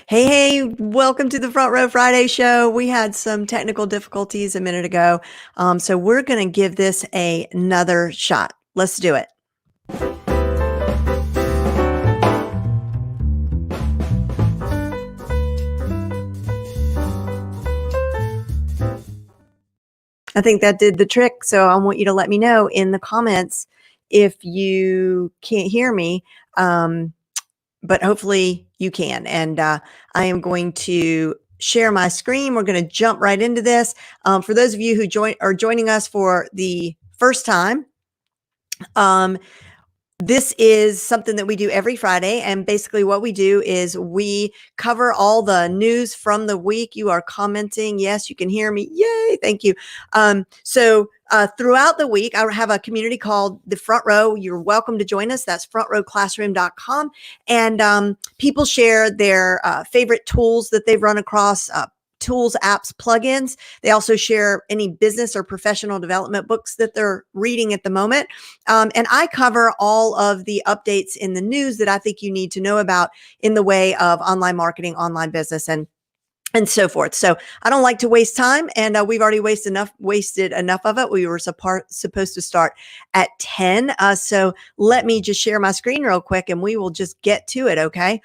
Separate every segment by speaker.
Speaker 1: Hey, welcome to the Front Row Friday show. We had some technical difficulties a minute ago, so we're going to give this another shot. Let's do it. I think that did the trick, so I want you to let me know in the comments if you can't hear me, but hopefully you can. And I am going to share my screen. We're going to jump right into this. For those of you who are joining us for the first time, this is something that we do every Friday. And basically what we do is we cover all the news from the week. You are commenting. Yes, you can hear me. Yay. Thank you. Throughout the week, I have a community called The Front Row. You're welcome to join us. That's frontrowclassroom.com. And people share their favorite tools that they've run across, tools, apps, plugins. They also share any business or professional development books that they're reading at the moment. And I cover all of the updates in the news that I think you need to know about in the way of online marketing, online business, and so forth. So I don't like to waste time, and we've already wasted enough of it. We were supposed to start at 10. So let me just share my screen real quick and we will just get to it. Okay.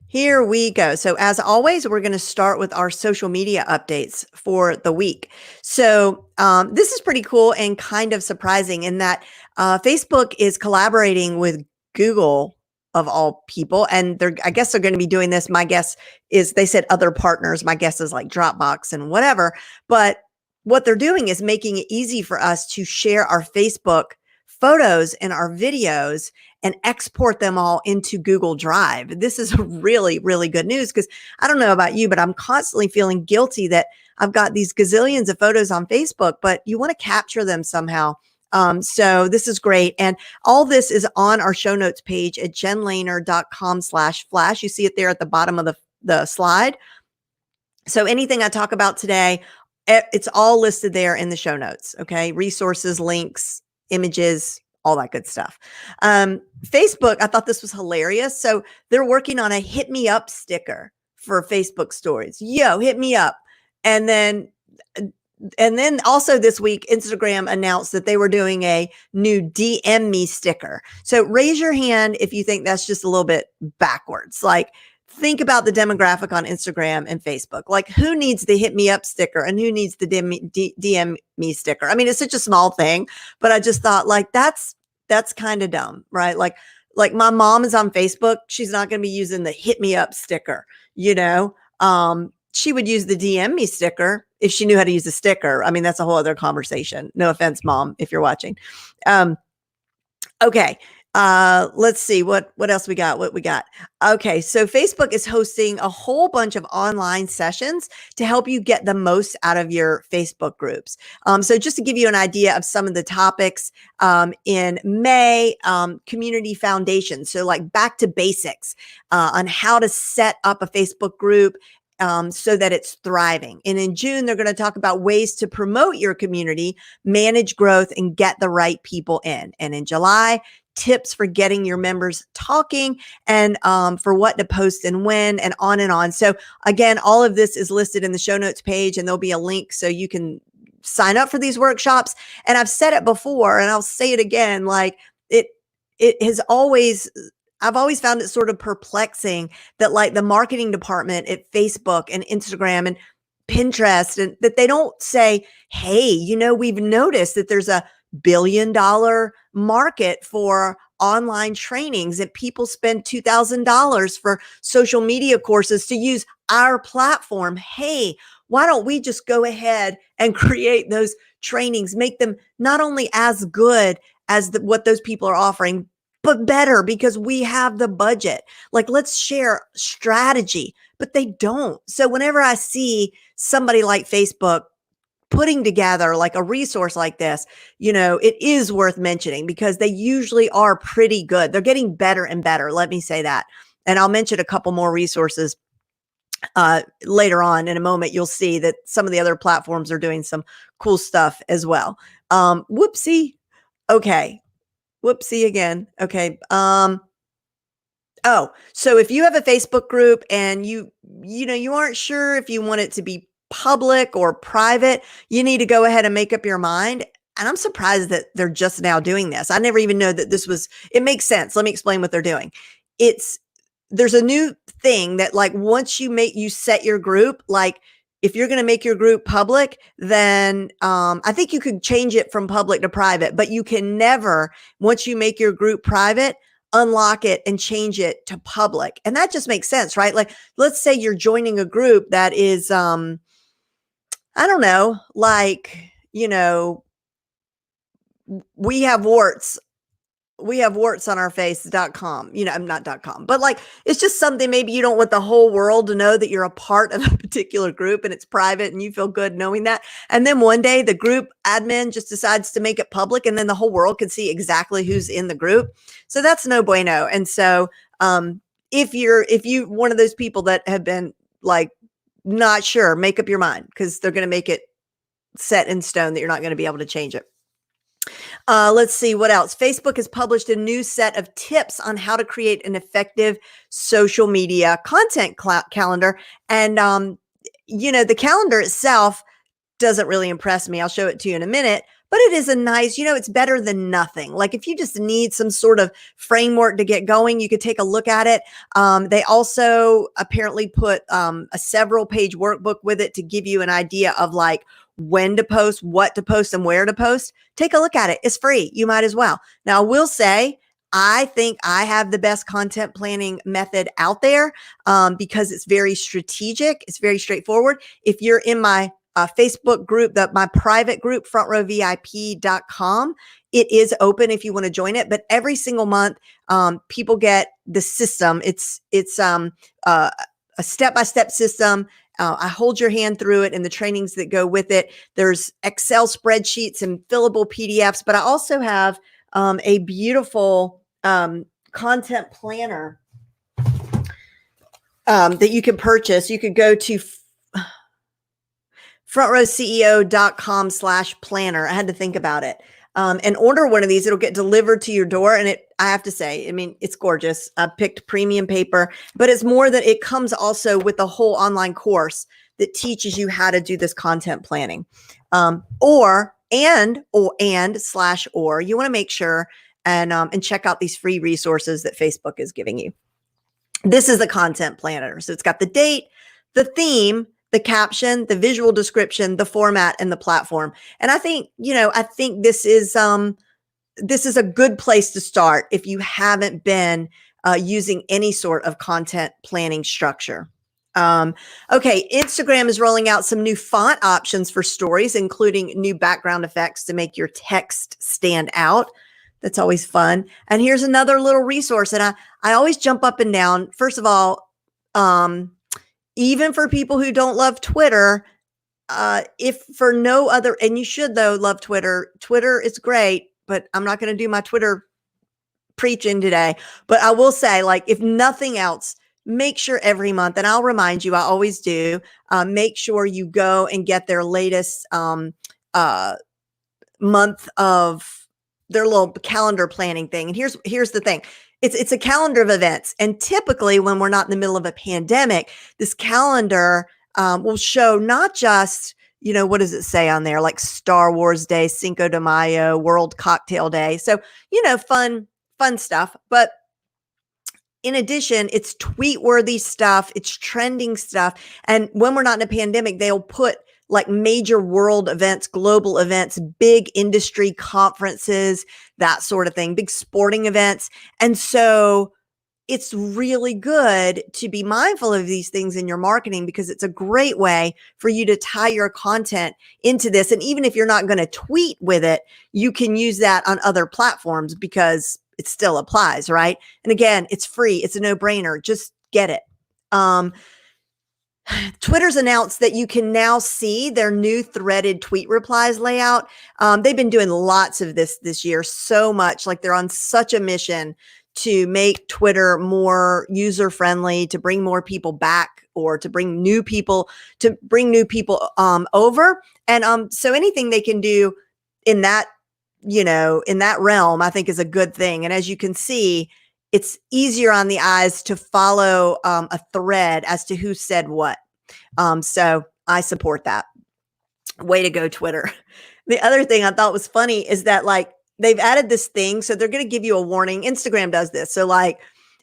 Speaker 1: Here we go. So as always, we're going to start with our social media updates for the week. So this is pretty cool and kind of surprising in that Facebook is collaborating with Google of all people. And I guess they're going to be doing this. My guess is they said other partners. My guess is like Dropbox and whatever. But what they're doing is making it easy for us to share our Facebook photos and our videos and export them all into Google Drive. This is really, really good news because I don't know about you, but I'm constantly feeling guilty that I've got these gazillions of photos on Facebook, but you want to capture them somehow. So this is great. And all this is on our show notes page at jenlehner.com/flash. You see it there at the bottom of the slide. So anything I talk about today, it's all listed there in the show notes. Okay. Resources, links, images, all that good stuff. Facebook, I thought this was hilarious. So they're working on a hit me up sticker for Facebook stories. Yo, hit me up. And then also this week, Instagram announced that they were doing a new DM me sticker. So raise your hand if you think that's just a little bit backwards. Like, think about the demographic on Instagram and Facebook. Like, who needs the hit me up sticker and who needs the DM me sticker? I mean, it's such a small thing, but I just thought like, that's kind of dumb, right? Like my mom is on Facebook. She's not going to be using the hit me up sticker, you know? She would use the DM me sticker if she knew how to use a sticker. I mean, that's a whole other conversation. No offense, Mom, if you're watching. Okay. Let's see what else we got. Okay. So Facebook is hosting a whole bunch of online sessions to help you get the most out of your Facebook groups. So just to give you an idea of some of the topics, in May, community foundation. So like back to basics, on how to set up a Facebook group, so that it's thriving. And in June, they're going to talk about ways to promote your community, manage growth, and get the right people in. And in July, tips for getting your members talking and for what to post and when, and on and on. So again, all of this is listed in the show notes page, and there'll be a link so you can sign up for these workshops. And I've said it before, and I'll say it again, like I've always found it sort of perplexing that like the marketing department at Facebook and Instagram and Pinterest, and that they don't say, hey, we've noticed that there's a $1 billion market for online trainings, that people spend $2,000 for social media courses to use our platform. Hey, why don't we just go ahead and create those trainings, make them not only as good as what those people are offering, but better, because we have the budget. Like, let's share strategy, but they don't. So whenever I see somebody like Facebook putting together like a resource like this, it is worth mentioning because they usually are pretty good. They're getting better and better. Let me say that. And I'll mention a couple more resources later on in a moment. You'll see that some of the other platforms are doing some cool stuff as well. Whoopsie. Okay. Whoopsie again. Okay. Oh, so if you have a Facebook group and you aren't sure if you want it to be public or private, you need to go ahead and make up your mind. And I'm surprised that they're just now doing this. I never even know that it makes sense. Let me explain what they're doing. It's There's a new thing that, like, once you set your group, like, if you're going to make your group public, then I think you could change it from public to private, but you can never, once you make your group private, unlock it and change it to public. And that just makes sense, right? Like, let's say you're joining a group that is, I don't know, like, we have warts on our face.com, I'm not.com, but like, it's just something, maybe you don't want the whole world to know that you're a part of a particular group and it's private and you feel good knowing that. And then one day the group admin just decides to make it public and then the whole world can see exactly who's in the group. So that's no bueno. And so, if you one of those people that have been like, not sure, make up your mind, because they're going to make it set in stone that you're not going to be able to change it. Let's see what else. Facebook has published a new set of tips on how to create an effective social media content calendar. And, the calendar itself doesn't really impress me. I'll show it to you in a minute, but it is a nice, it's better than nothing. Like, if you just need some sort of framework to get going, you could take a look at it. They also apparently put a several page workbook with it to give you an idea of, like, when to post, what to post, and where to post. Take a look at it. It's free. You might as well. Now, I will say, I think I have the best content planning method out there, because it's very strategic. It's very straightforward. If you're in my Facebook group, my private group, frontrowvip.com, it is open if you want to join it. But every single month, people get the system. It's a step-by-step system. I hold your hand through it and the trainings that go with it. There's Excel spreadsheets and fillable PDFs, but I also have a beautiful content planner that you can purchase. You could go to frontrowceo.com/planner. I had to think about it. And order one of these. It'll get delivered to your door. And I have to say, it's gorgeous. I picked premium paper, but it's more that it comes also with a whole online course that teaches you how to do this content planning. Or you want to make sure and check out these free resources that Facebook is giving you. This is the content planner. So it's got the date, the theme, the caption, the visual description, the format, and the platform. And I think this is a good place to start if you haven't been using any sort of content planning structure. Okay, Instagram is rolling out some new font options for stories, including new background effects to make your text stand out. That's always fun. And here's another little resource. And I always jump up and down. First of all, even for people who don't love Twitter, if for no other, and you should though love Twitter. Twitter is great, but I'm not going to do my Twitter preaching today. But I will say, like, if nothing else, make sure every month, and I'll remind you, I always do, make sure you go and get their latest month of their little calendar planning thing. And here's the thing. It's a calendar of events. And typically when we're not in the middle of a pandemic, this calendar will show not just, what does it say on there? Like Star Wars Day, Cinco de Mayo, World Cocktail Day. So, fun stuff. But in addition, it's tweet-worthy stuff. It's trending stuff. And when we're not in a pandemic, they'll put like major world events, global events, big industry conferences, that sort of thing, big sporting events. And so it's really good to be mindful of these things in your marketing, because it's a great way for you to tie your content into this. And even if you're not going to tweet with it, you can use that on other platforms because it still applies, right? And again, it's free. It's a no-brainer. Just get it. Twitter's announced that you can now see their new threaded tweet replies layout. They've been doing lots of this year, so much. Like, they're on such a mission to make Twitter more user-friendly, to bring more people back, or to bring new people over. And so anything they can do in that in that realm, I think is a good thing. And as you can see, it's easier on the eyes to follow a thread as to who said what. So I support that. Way to go, Twitter. The other thing I thought was funny is that like they've added this thing. So they're going to give you a warning. Instagram does this. So like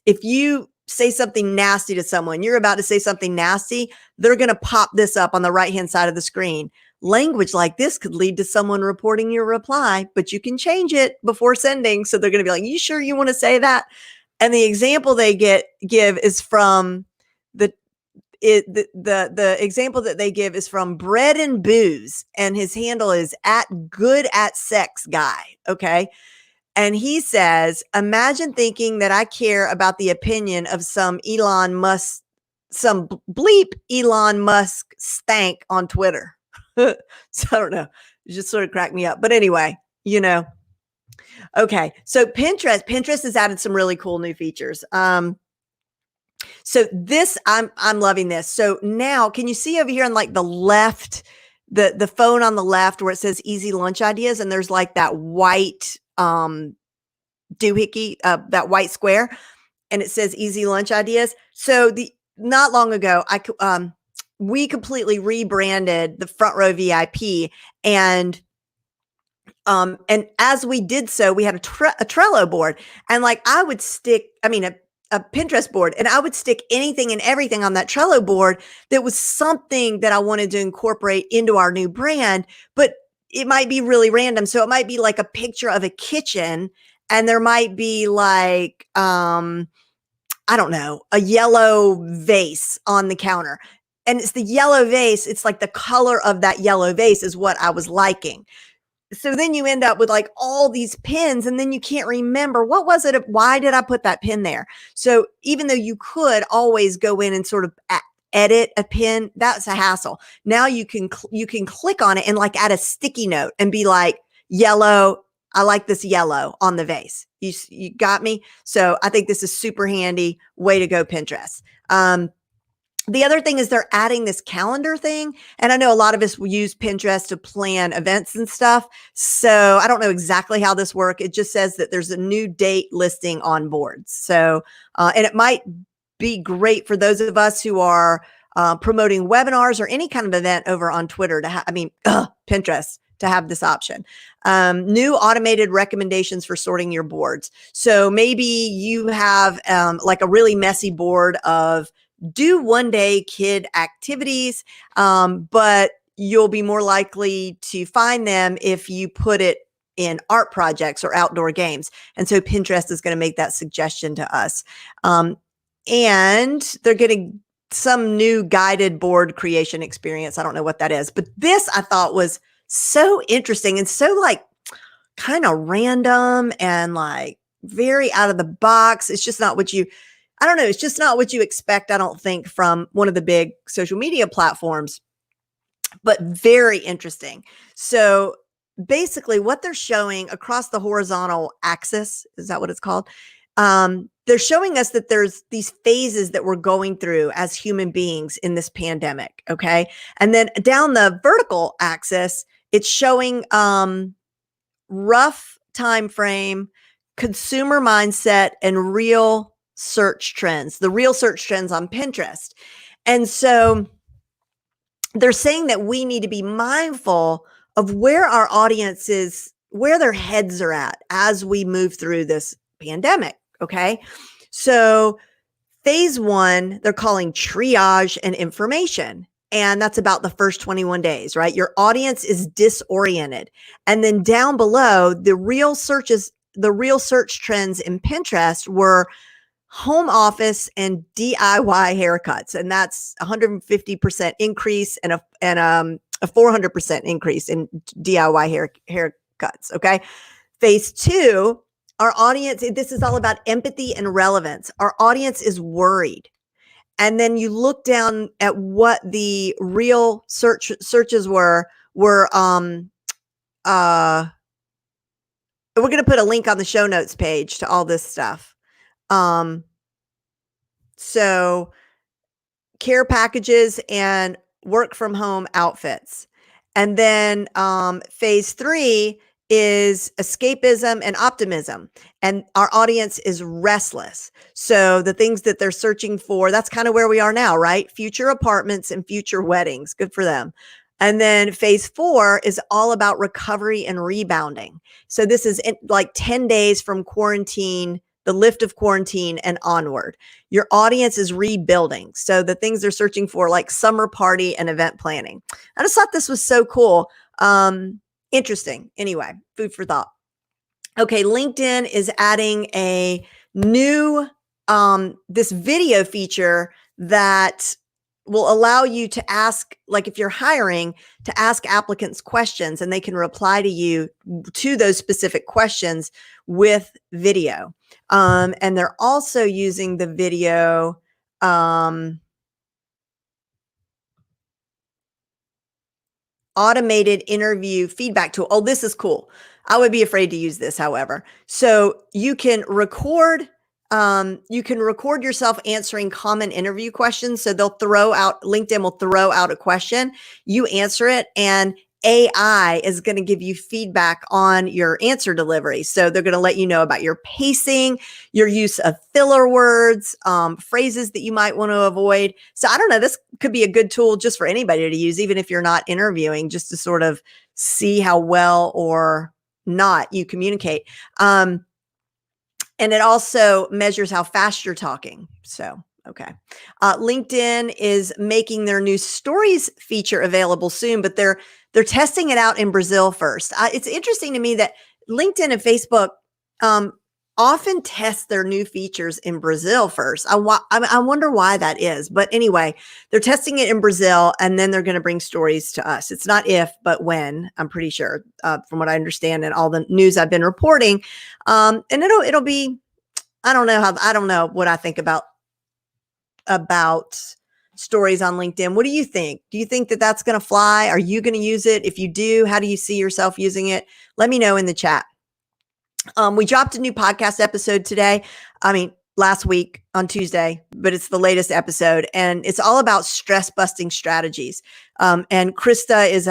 Speaker 1: if you say something nasty to someone, you're about to say something nasty, they're going to pop this up on the right-hand side of the screen. Language like this could lead to someone reporting your reply, but you can change it before sending. So they're going to be like, you sure you want to say that? And the example they give is from the example that they give is from Bread and Booze, and his handle is @good@sex_guy. Okay. And he says, imagine thinking that I care about the opinion of some bleep Elon Musk stank on Twitter. So I don't know. It just sort of cracked me up. But anyway, okay. So Pinterest has added some really cool new features. So this, I'm loving this. So now can you see over here on like the left, the phone on the left where it says easy lunch ideas, and there's like that white doohickey, that white square, and it says easy lunch ideas. So not long ago, we completely rebranded the Front Row VIP, and as we did so, we had a Trello board, and like I would stick, a Pinterest board, and I would stick anything and everything on that Trello board that was something that I wanted to incorporate into our new brand, but it might be really random. So it might be like a picture of a kitchen, and there might be like, I don't know, a yellow vase on the counter. And it's the yellow vase. It's like the color of that yellow vase is what I was liking. So then you end up with like all these pins, and then you can't remember what was it? Why did I put that pin there? So even though you could always go in and sort of edit a pin, that's a hassle. Now you can click on it and like add a sticky note and be like, yellow, I like this yellow on the vase. You got me? So I think this is super handy. Way to go, Pinterest. The other thing is they're adding this calendar thing. And I know a lot of us will use Pinterest to plan events and stuff. So I don't know exactly how this works. It just says that there's a new date listing on boards. So, and it might be great for those of us who are promoting webinars or any kind of event over on Twitter Pinterest to have this option. New automated recommendations for sorting your boards. So maybe you have like a really messy board of do one-day kid activities, but you'll be more likely to find them if you put it in art projects or outdoor games. And so Pinterest is going to make that suggestion to us. And they're getting some new guided board creation experience. I don't know what that is, but this I thought was so interesting and so like kind of random and like very out of the box. It's just not what it's just not what you expect, I don't think, from one of the big social media platforms, but very interesting. So basically what they're showing across the horizontal axis, is that what it's called? They're showing us that there's these phases that we're going through as human beings in this pandemic. Okay. And then down the vertical axis, it's showing rough time frame, consumer mindset, and real search trends, the real search trends on Pinterest. And so they're saying that we need to be mindful of where our audience is, where their heads are at as we move through this pandemic. Okay. So phase 1, they're calling triage and information. And that's about the first 21 days, right? Your audience is disoriented. And then down below, the real search trends in Pinterest were home office and DIY haircuts. And that's 150% increase and a 400% increase in DIY haircuts. Okay. Phase 2, our audience, this is all about empathy and relevance. Our audience is worried. And then you look down at what the real searches were we're going to put a link on the show notes page to all this stuff. So care packages and work from home outfits. And then phase 3 is escapism and optimism, and our audience is restless. So the things that they're searching for, that's kind of where we are now, right? Future apartments and future weddings. Good for them. And then phase 4 is all about recovery and rebounding. So this is like 10 days from quarantine, the lift of quarantine and onward. Your audience is rebuilding. So the things they're searching for, like summer party and event planning. I just thought this was so cool. Interesting. Anyway, food for thought. Okay, LinkedIn is adding a new this video feature that will allow you to ask, like if you're hiring, to ask applicants questions and they can reply to you to those specific questions with video. And they're also using the video automated interview feedback tool. Oh, this is cool. I would be afraid to use this, however. So you can record yourself answering common interview questions. So LinkedIn will throw out a question, you answer it, and AI is going to give you feedback on your answer delivery. So they're going to let you know about your pacing, your use of filler words, phrases that you might want to avoid. So I don't know, this could be a good tool just for anybody to use, even if you're not interviewing, just to sort of see how well or not you communicate. And it also measures how fast you're talking. So, okay. LinkedIn is making their new stories feature available soon, but they're testing it out in Brazil first. It's interesting to me that LinkedIn and Facebook often test their new features in Brazil first. I wonder why that is. But anyway, they're testing it in Brazil, and then they're going to bring stories to us. It's not if, but when, I'm pretty sure, from what I understand and all the news I've been reporting. And it'll be, I don't know what I think about stories on LinkedIn. What do you think? Do you think that that's going to fly? Are you going to use it? If you do, how do you see yourself using it? Let me know in the chat. We dropped a new podcast episode today. Last week on Tuesday, but it's the latest episode, and it's all about stress busting strategies. And Krista is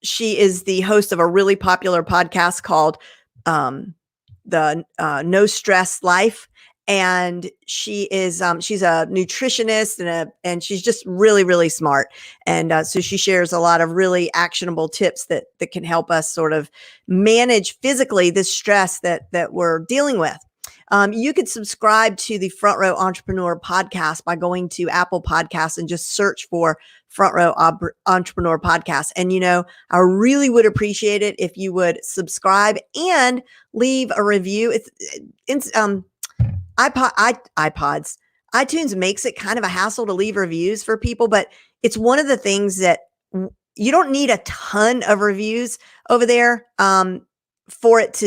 Speaker 1: she is the host of a really popular podcast called the No Stress Life. And she is she's a nutritionist and she's just really, really smart. And so she shares a lot of really actionable tips that can help us sort of manage physically this stress that we're dealing with. You could subscribe to the Front Row Entrepreneur podcast by going to Apple Podcasts and just search for Front Row Entrepreneur podcast. And, I really would appreciate it if you would subscribe and leave a review. It's iPods. iTunes makes it kind of a hassle to leave reviews for people, but it's one of the things that you don't need a ton of reviews over there for it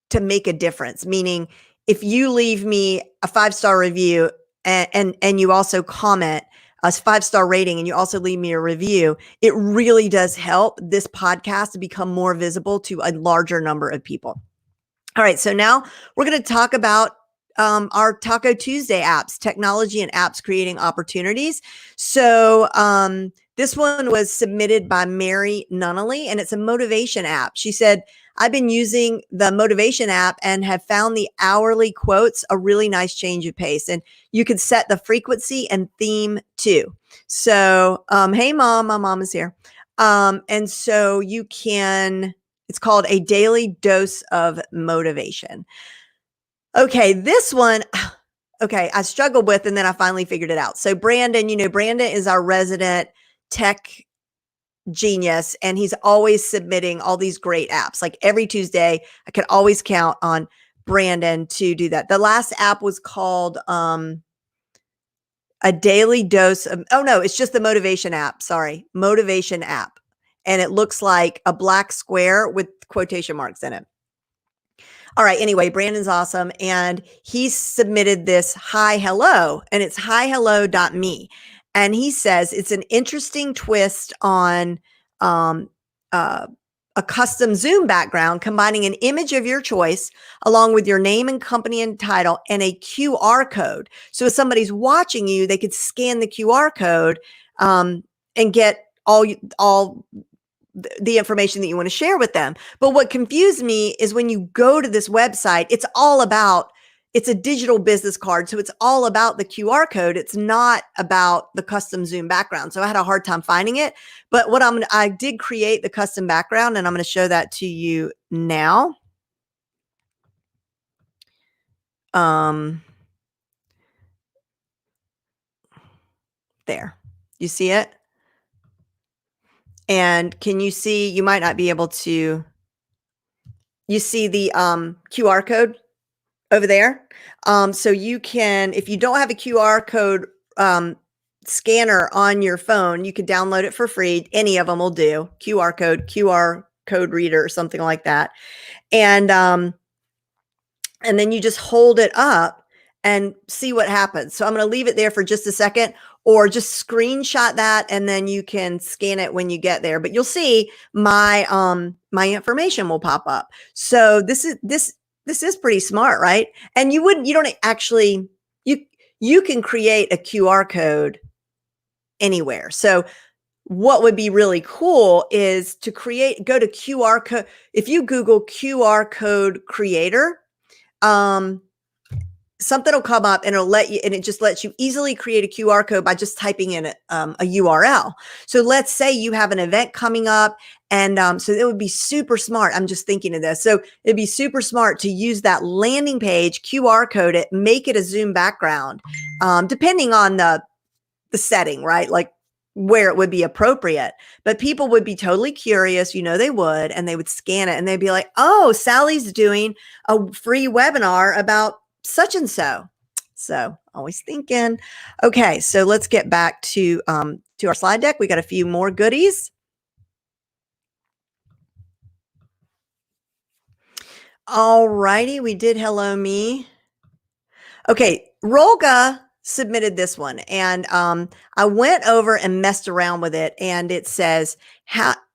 Speaker 1: to make a difference. Meaning, if you leave me a 5-star review and you also comment a 5-star rating and you also leave me a review, it really does help this podcast to become more visible to a larger number of people. All right, so now we're going to talk about our Taco Tuesday apps, technology and apps creating opportunities. So this one was submitted by Mary Nunaley, and it's a motivation app. She said, I've been using the motivation app and have found the hourly quotes a really nice change of pace. And you can set the frequency and theme too. So, hey mom, my mom is here. And so it's called a daily dose of motivation. Okay, this one, I struggled with, and then I finally figured it out. So Brandon, Brandon is our resident tech genius, and he's always submitting all these great apps. Like every Tuesday, I can always count on Brandon to do that. The last app was called a daily dose of, it's just the motivation app. Sorry, motivation app. And it looks like a black square with quotation marks in it. All right. Anyway, Brandon's awesome. And he submitted this hi, hello, and it's hihello.me. And he says it's an interesting twist on a custom Zoom background, combining an image of your choice along with your name and company and title and a QR code. So if somebody's watching you, they could scan the QR code and get all the information that you want to share with them. But what confused me is when you go to this website, it's a digital business card. So it's all about the QR code. It's not about the custom Zoom background. So I had a hard time finding it. But I did create the custom background, and I'm going to show that to you now. There, you see it? And can you see, you might not be able to, you see the QR code over there? So you can, if you don't have a QR code scanner on your phone, you could download it for free. Any of them will do. QR code reader or something like that. And then you just hold it up and see what happens. So I'm going to leave it there for just a second, or just screenshot that, and then you can scan it when you get there. But you'll see my my information will pop up. So this is pretty smart, right? And you don't actually, you can create a QR code anywhere. So what would be really cool is to go to QR code. If you Google QR code creator, something will come up and it just lets you easily create a QR code by just typing in a URL. So let's say you have an event coming up, and so it would be super smart. I'm just thinking of this. So it'd be super smart to use that landing page, QR code it, make it a Zoom background, depending on the setting, right? Like where it would be appropriate. But people would be totally curious, they would, and they would scan it and they'd be like, oh, Sally's doing a free webinar about such and so. So always thinking. Okay, so let's get back to our slide deck. We got a few more goodies. All righty, we did Hello Me. Okay, Rolga submitted this one, and I went over and messed around with it, and it says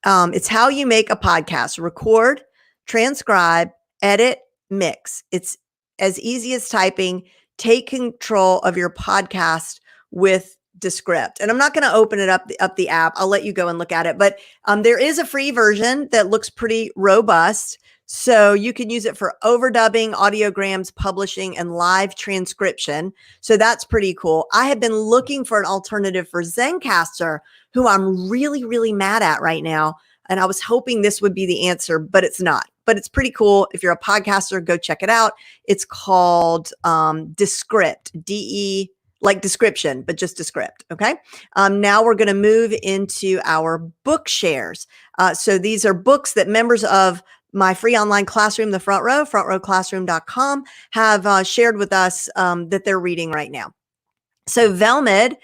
Speaker 1: it's how you make a podcast: record, transcribe, edit, mix. It's as easy as typing. Take control of your podcast with Descript. And I'm not going to open it up the app. I'll let you go and look at it. But there is a free version that looks pretty robust. So you can use it for overdubbing, audiograms, publishing, and live transcription. So that's pretty cool. I have been looking for an alternative for Zencastr, who I'm really, really mad at right now. And I was hoping this would be the answer, but it's not. But it's pretty cool. If you're a podcaster, go check it out. It's called Descript, D-E, like description, but just Descript. Okay. Now we're going to move into our book shares. So these are books that members of my free online classroom, the Front Row, frontrowclassroom.com, have shared with us that they're reading right now. So Velmed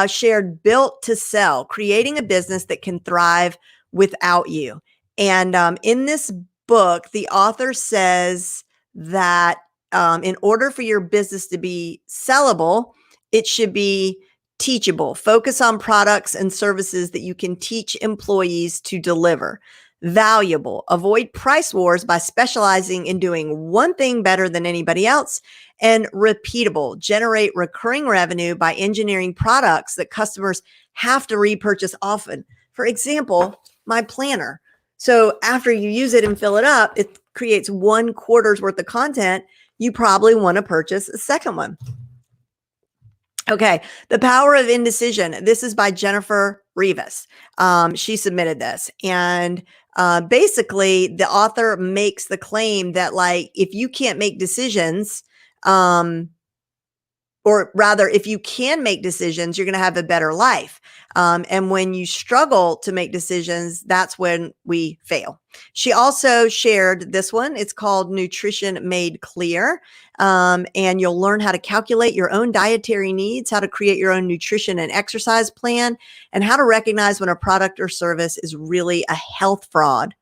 Speaker 1: shared Built to Sell, creating a business that can thrive without you. And in this book, the author says that in order for your business to be sellable, it should be teachable. Focus on products and services that you can teach employees to deliver. Valuable. Avoid price wars by specializing in doing one thing better than anybody else. And repeatable. Generate recurring revenue by engineering products that customers have to repurchase often. For example, my planner. So after you use it and fill it up, it creates 1 quarter's worth of content. You probably want to purchase a second one. Okay, The Power of Indecision. This is by Jennifer Rivas. She submitted this. And basically, the author makes the claim that, like, if you can't make decisions, or rather, if you can make decisions, you're going to have a better life. And when you struggle to make decisions, that's when we fail. She also shared this one. It's called Nutrition Made Clear. And you'll learn how to calculate your own dietary needs, how to create your own nutrition and exercise plan, and how to recognize when a product or service is really a health fraud.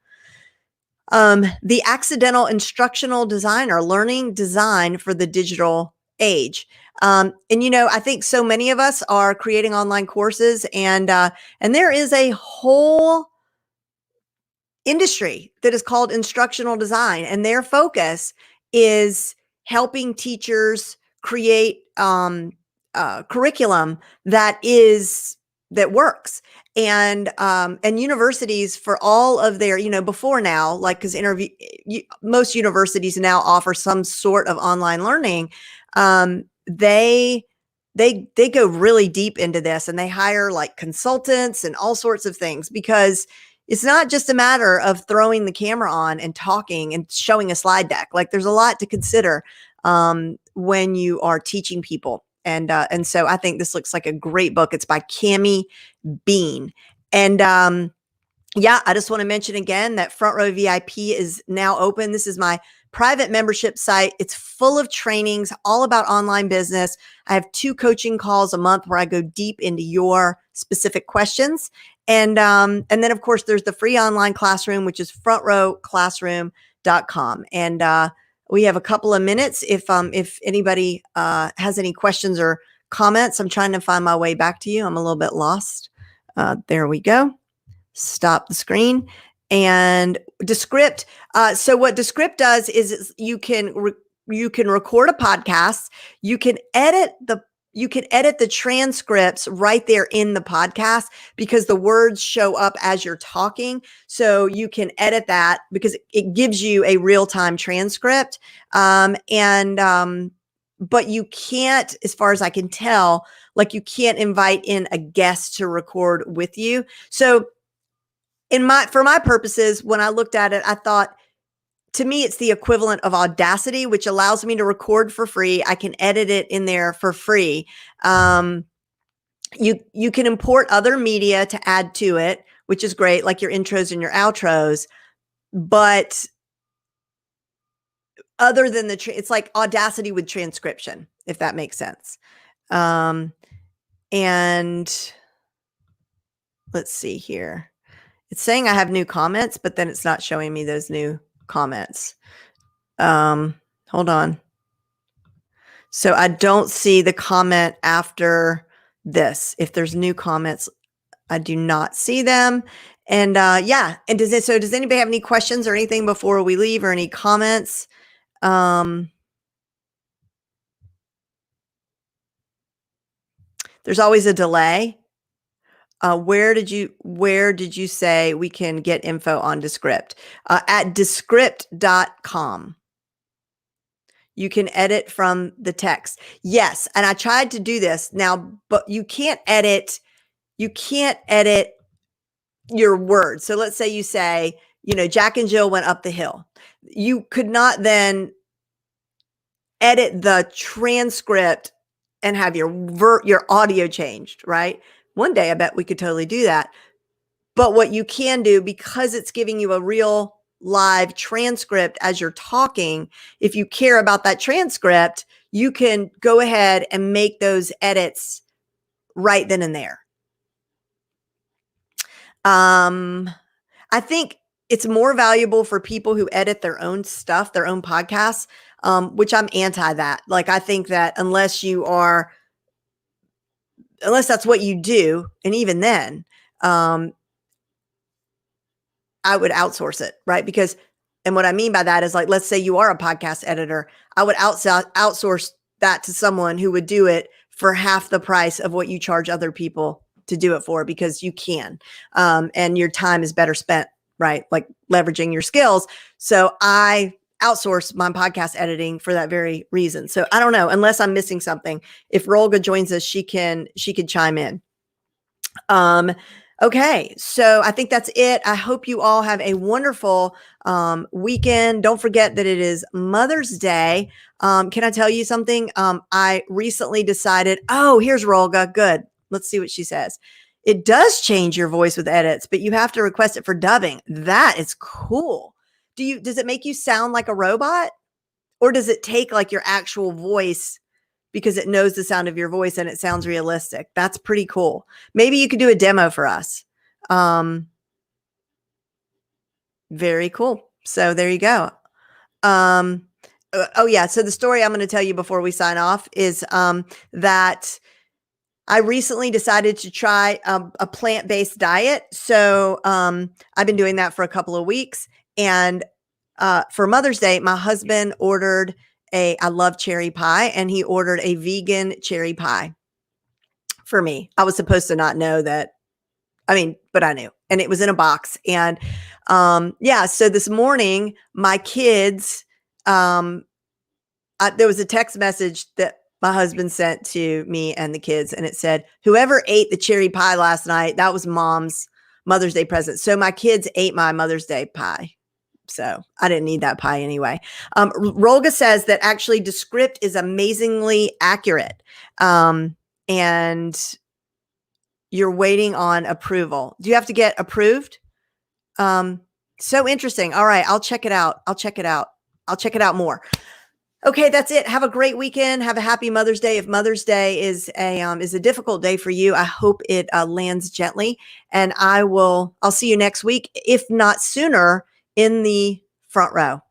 Speaker 1: The Accidental Instructional Designer, learning design for the digital age. And I think so many of us are creating online courses, and there is a whole industry that is called instructional design, and their focus is helping teachers create curriculum that is that works. And universities for all of their, before now, like, because most universities now offer some sort of online learning. They go really deep into this, and they hire like consultants and all sorts of things, because it's not just a matter of throwing the camera on and talking and showing a slide deck. Like, there's a lot to consider when you are teaching people. And so I think this looks like a great book. It's by Cami Bean. And yeah, I just want to mention again that Front Row VIP is now open. This is my private membership site. It's full of trainings all about online business. I have 2 coaching calls a month where I go deep into your specific questions. And then of course there's the free online classroom, which is frontrowclassroom.com. And we have a couple of minutes if anybody has any questions or comments. I'm trying to find my way back to you. I'm a little bit lost. There we go. Stop the screen. And Descript. So what Descript does is you can record a podcast. You can edit the transcripts right there in the podcast, because the words show up as you're talking. So you can edit that because it gives you a real-time transcript. But you can't, as far as I can tell, like, you can't invite in a guest to record with you. So for my purposes, when I looked at it, I thought, to me, it's the equivalent of Audacity, which allows me to record for free. I can edit it in there for free. You can import other media to add to it, which is great, like your intros and your outros. But other than it's like Audacity with transcription, if that makes sense. And let's see here. It's saying I have new comments, but then it's not showing me those new comments. Hold on. So I don't see the comment after this. If there's new comments, I do not see them. And yeah. And does anybody have any questions or anything before we leave, or any comments? There's always a delay. Where did you say we can get info on Descript? At Descript.com. You can edit from the text. Yes. And I tried to do this now, but you can't edit your words. So let's say you say, Jack and Jill went up the hill. You could not then edit the transcript and have your audio changed, right? One day I bet we could totally do that. But what you can do, because it's giving you a real live transcript as you're talking, if you care about that transcript, you can go ahead and make those edits right then and there. I think it's more valuable for people who edit their own stuff, their own podcasts, which I'm anti that. Like, I think that unless that's what you do, and even then, I would outsource it, right? Because, and what I mean by that is, like, let's say you are a podcast editor, I would outsource that to someone who would do it for half the price of what you charge other people to do it for, because you can, and your time is better spent, right? Like, leveraging your skills. So I outsource my podcast editing for that very reason. So I don't know, unless I'm missing something. If Rolga joins us, she could chime in. Okay, so I think that's it. I hope you all have a wonderful weekend. Don't forget that it is Mother's Day. Can I tell you something? I recently decided, here's Rolga. Good. Let's see what she says. It does change your voice with edits, but you have to request it for dubbing. That is cool. Does it make you sound like a robot, or does it take like your actual voice because it knows the sound of your voice and it sounds realistic? That's pretty cool. Maybe you could do a demo for us. Very cool. So there you go. Oh yeah. So the story I'm going to tell you before we sign off is that I recently decided to try a plant-based diet. So I've been doing that for a couple of weeks. And for Mother's Day, my husband ordered I love cherry pie, and he ordered a vegan cherry pie for me. I was supposed to not know that. I mean, but I knew, and it was in a box. And yeah, so this morning, my kids, there was a text message that my husband sent to me and the kids, and it said, "Whoever ate the cherry pie last night, that was mom's Mother's Day present." So my kids ate my Mother's Day pie. So I didn't need that pie anyway. Rolga says that actually Descript is amazingly accurate. And you're waiting on approval. Do you have to get approved? So interesting. All right, I'll check it out. I'll check it out. I'll check it out more. Okay, that's it. Have a great weekend. Have a happy Mother's Day. If Mother's Day is a difficult day for you, I hope it lands gently. And I'll see you next week, if not sooner, in the front row.